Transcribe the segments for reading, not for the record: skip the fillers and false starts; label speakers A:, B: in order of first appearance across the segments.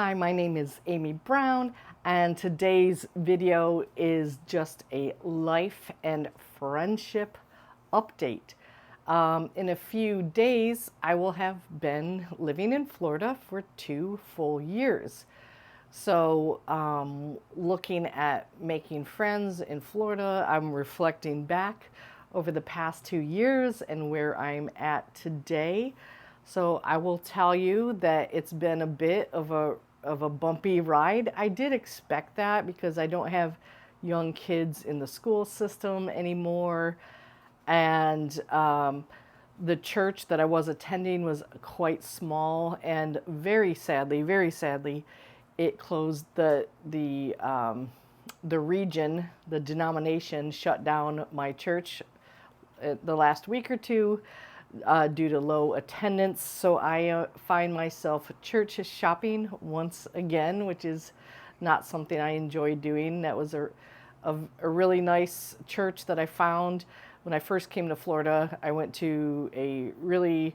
A: Hi, my name is Amy Brown, and today's video is just a life and friendship update. In a few days, I will have been living in Florida for 2 full years. So, looking at making friends in Florida, I'm reflecting back over the past 2 years and where I'm at today. So, I will tell you that it's been a bit of a bumpy ride. I did expect that because I don't have young kids in the school system anymore, and the church that I was attending was quite small, and very sadly, it closed. The region, the denomination, shut down my church the last week or two due to low attendance. So I find myself church shopping once again, which is not something I enjoy doing. That was a really nice church that I found when I first came to Florida. I went to a really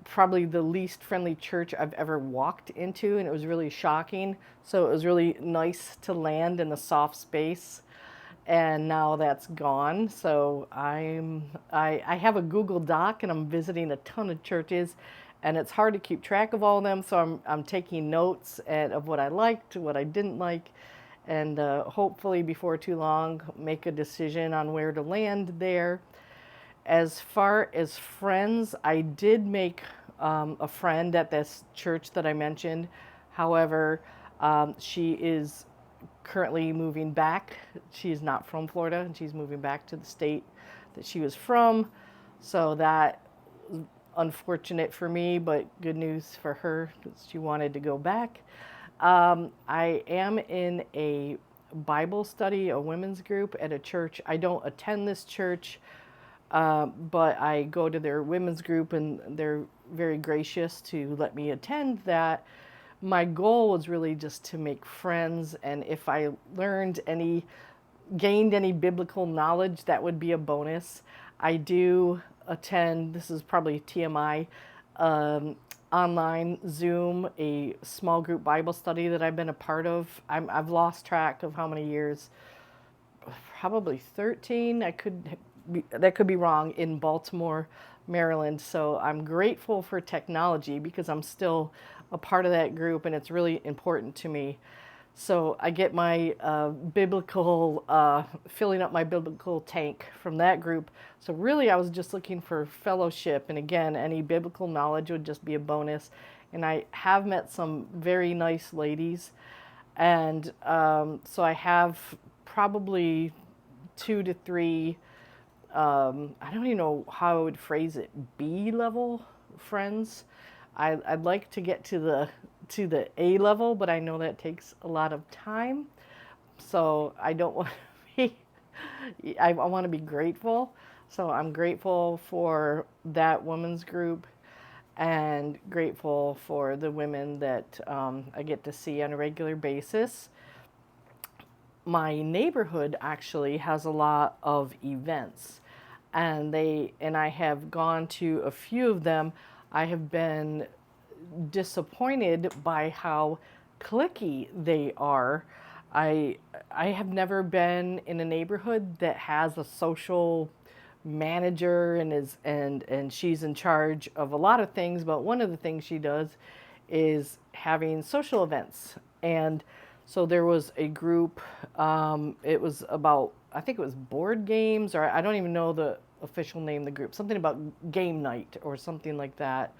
A: probably the least friendly church I've ever walked into, and it was really shocking. So it was really nice to land in a soft space, and now that's gone. So I have a Google Doc, and I'm visiting a ton of churches, and it's hard to keep track of all of them. So I'm taking notes of what I liked, what I didn't like, and hopefully before too long make a decision on where to land there. As far as friends, I did make a friend at this church that I mentioned. However, she is currently moving back. She's not from Florida, and she's moving back to the state that she was from. So that was unfortunate for me, but good news for her because she wanted to go back. I am in a Bible study, a women's group at a church. I don't attend this church, but I go to their women's group, and they're very gracious to let me attend that. My goal was really just to make friends, and if I gained any biblical knowledge, that would be a bonus. I do attend, this is probably TMI, online Zoom, a small group Bible study that I've been a part of. I've lost track of how many years, probably 13. That could be wrong, in Baltimore, Maryland. So I'm grateful for technology because I'm still a part of that group, and it's really important to me. So I get my filling up my biblical tank from that group. So really, I was just looking for fellowship, and again, any biblical knowledge would just be a bonus. And I have met some very nice ladies, and so I have probably 2 to 3. I don't even know how I would phrase it. B level friends. I'd like to get to the A level, but I know that takes a lot of time. So I don't want to be. I want to be grateful. So I'm grateful for that women's group, and grateful for the women that I get to see on a regular basis. My neighborhood actually has a lot of events, and I have gone to a few of them. I have been disappointed by how cliquey they are. I have never been in a neighborhood that has a social manager, and she's in charge of a lot of things, but one of the things she does is having social events. And so there was a group, it was about, I think it was board games, or I don't even know the official name of the group, something about game night or something like that.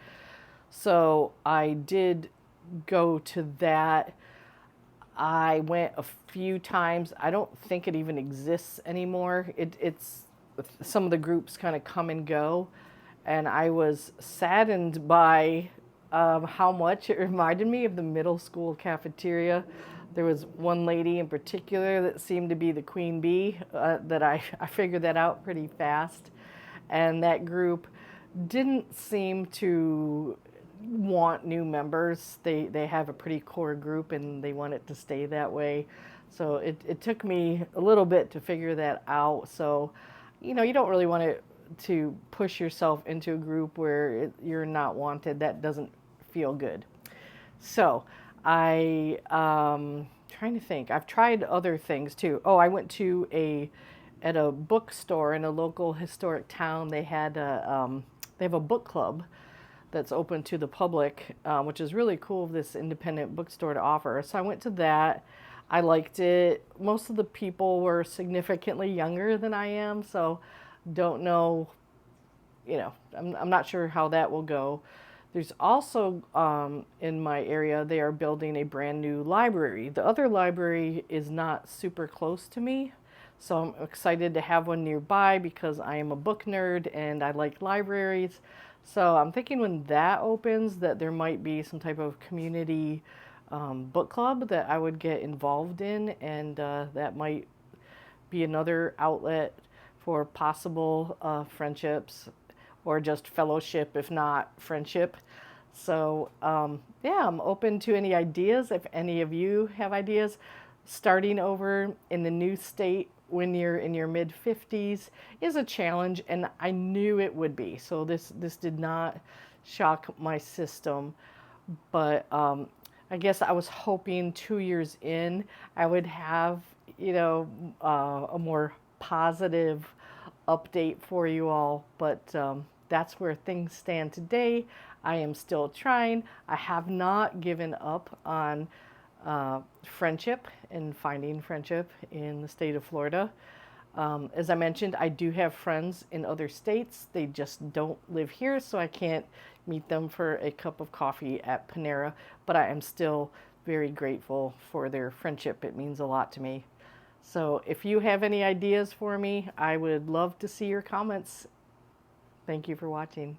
A: So I did go to that. I went a few times. I don't think it even exists anymore. It's some of the groups kind of come and go, and I was saddened by how much it reminded me of the middle school cafeteria. There was one lady in particular that seemed to be the queen bee, that I figured that out pretty fast. And that group didn't seem to want new members. They have a pretty core group, and they want it to stay that way. So it took me a little bit to figure that out. So, you don't really want to push yourself into a group where you're not wanted. That doesn't feel good. So Trying to think. I've tried other things too. Oh, I went to at a bookstore in a local historic town. They have a book club that's open to the public, which is really cool of this independent bookstore to offer. So I went to that. I liked it. Most of the people were significantly younger than I am, so don't know, I'm not sure how that will go. There's also in my area, they are building a brand new library. The other library is not super close to me, so I'm excited to have one nearby because I am a book nerd and I like libraries. So I'm thinking when that opens that there might be some type of community book club that I would get involved in, and that might be another outlet for possible friendships or just fellowship, if not friendship. So, yeah, I'm open to any ideas. If any of you have ideas, starting over in the new state when you're in your mid 50s is a challenge, and I knew it would be. So this did not shock my system, but I guess I was hoping 2 years in I would have a more positive update for you all. But that's where things stand today. I am still trying. I have not given up on friendship and finding friendship in the state of Florida. As I mentioned, I do have friends in other states. They just don't live here, so I can't meet them for a cup of coffee at Panera. But I am still very grateful for their friendship. It means a lot to me. So if you have any ideas for me, I would love to see your comments. Thank you for watching.